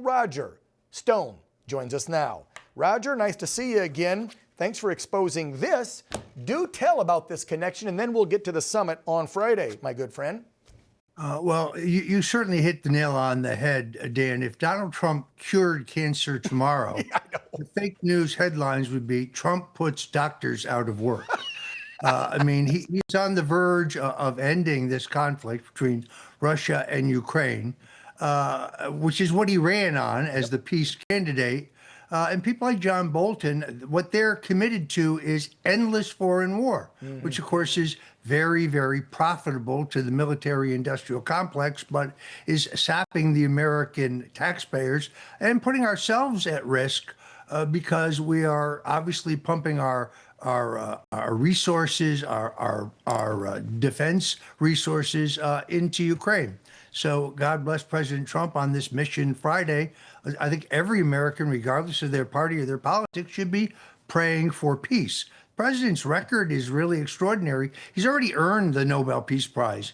Roger Stone joins us now. Roger, nice to see you again. Thanks for exposing this. Do tell about this connection, and then we'll get to the summit on Friday, my good friend. Well, you certainly hit the nail on the head, Dan. If Donald Trump cured cancer tomorrow, the fake news headlines would be Trump puts doctors out of work. I mean, he's on the verge of ending this conflict between Russia and Ukraine, which is what he ran on as the peace candidate. And people like John Bolton, what they're committed to is endless foreign war, which, of course, is very, very profitable to the military-industrial complex, but is sapping the American taxpayers and putting ourselves at risk because we are obviously pumping our resources, our defense resources into Ukraine. So God bless President Trump on this mission Friday. I think every American, regardless of their party or their politics, should be praying for peace. The president's record is really extraordinary. He's already earned the Nobel Peace Prize,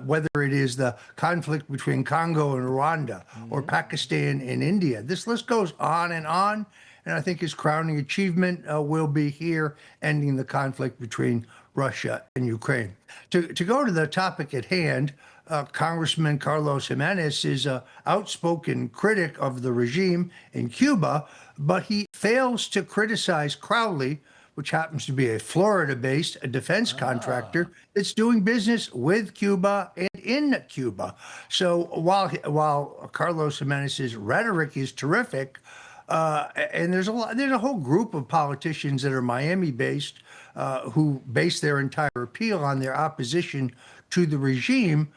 whether it is the conflict between Congo and Rwanda or Pakistan and India. This list goes on. And I think his crowning achievement will be here, ending the conflict between Russia and Ukraine. To go to the topic at hand, Congressman Carlos Jimenez is an outspoken critic of the regime in Cuba, but he fails to criticize Crowley, which happens to be a Florida-based defense contractor that's doing business with Cuba and in Cuba. So while Carlos Jimenez's rhetoric is terrific, and there's a whole group of politicians that are Miami-based who base their entire appeal on their opposition to the regime.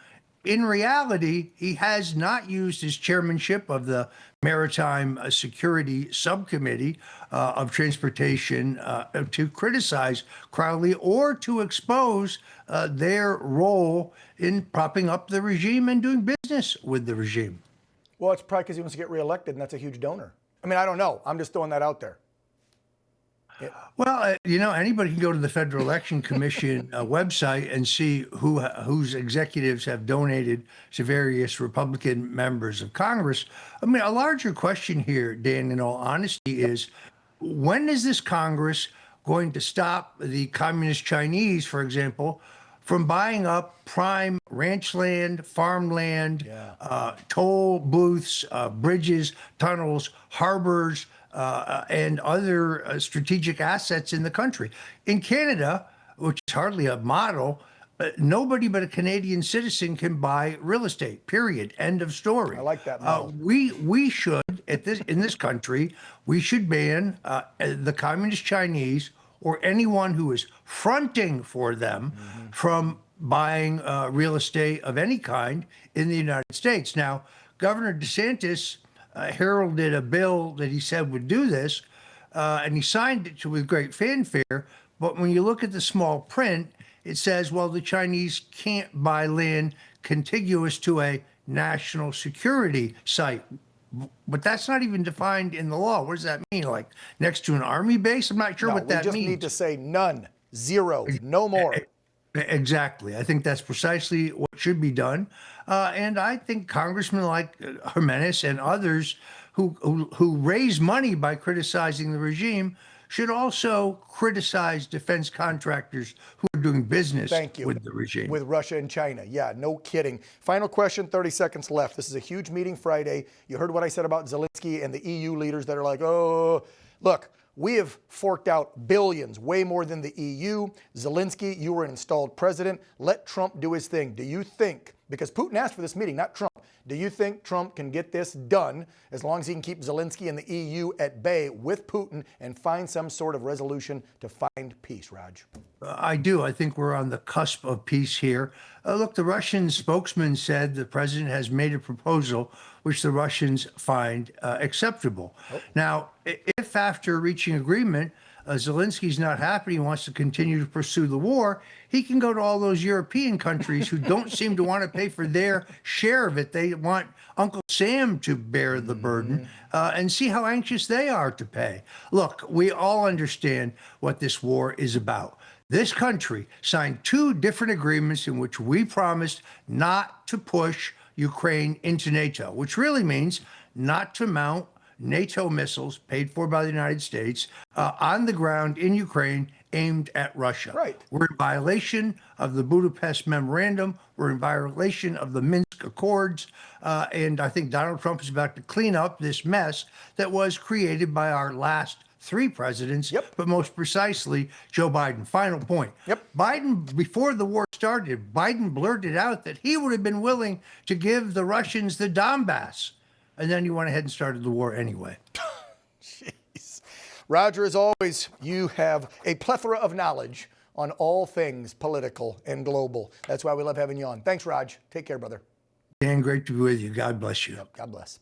In reality, he has not used his chairmanship of the Maritime Security Subcommittee of Transportation to criticize Crowley or to expose their role in propping up the regime and doing business with the regime. Well, it's probably because he wants to get reelected, and that's a huge donor. I mean, I don't know. I'm just throwing that out there. Well, anybody can go to the Federal Election Commission website and see whose executives have donated to various Republican members of Congress. I mean, a larger question here, Dan, in all honesty, is when is this Congress going to stop the communist Chinese, for example, from buying up prime ranch land, farmland, toll booths, bridges, tunnels, harbors, and other strategic assets in the country? In Canada, which is hardly a model, nobody but a Canadian citizen can buy real estate, period. End of story. I like that model. We should, in this country, we should ban the communist Chinese or anyone who is fronting for them from buying real estate of any kind in the United States. Now, Governor DeSantis heralded a bill that he said would do this, and he signed it with great fanfare. But when you look at the small print, it says, well, the Chinese can't buy land contiguous to a national security site. But that's not even defined in the law. What does that mean? Like next to an army base? I'm not sure what that means. We just need to say none, zero, no more. Exactly. I think that's precisely what should be done. And I think congressmen like Jimenez and others who raise money by criticizing the regime should also criticize defense contractors who are doing business with the regime. With Russia and China. Yeah, no kidding. Final question, 30 seconds left. This is a huge meeting Friday. You heard what I said about Zelensky and the EU leaders that are like, oh, look, we have forked out billions, way more than the EU. Zelensky, you were an installed president. Let Trump do his thing. Do you think, because Putin asked for this meeting, not Trump, do you think Trump can get this done as long as he can keep Zelensky and the EU at bay with Putin and find some sort of resolution to find peace, Raj? I do. I think we're on the cusp of peace here. Look, the Russian spokesman said the president has made a proposal which the Russians find acceptable. Now, if after reaching agreement, Zelensky's not happy, he wants to continue to pursue the war, he can go to all those European countries who don't seem to want to pay for their share of it. They want Uncle Sam to bear the burden and see how anxious they are to pay. Look, we all understand what this war is about. This country signed 2 different agreements in which we promised not to push Ukraine into NATO, which really means not to mount NATO missiles paid for by the United States on the ground in Ukraine aimed at Russia. Right. We're in violation of the Budapest Memorandum. We're in violation of the Minsk Accords. And I think Donald Trump is about to clean up this mess that was created by our last three presidents, Yep. but most precisely Joe Biden. Final point. Yep. Biden, before the war started, Biden blurted out that he would have been willing to give the Russians the Donbass. And then he went ahead and started the war anyway. Jeez. Roger, as always, you have a plethora of knowledge on all things political and global. That's why we love having you on. Thanks, Raj. Take care, brother. Dan, great to be with you. God bless you. God bless.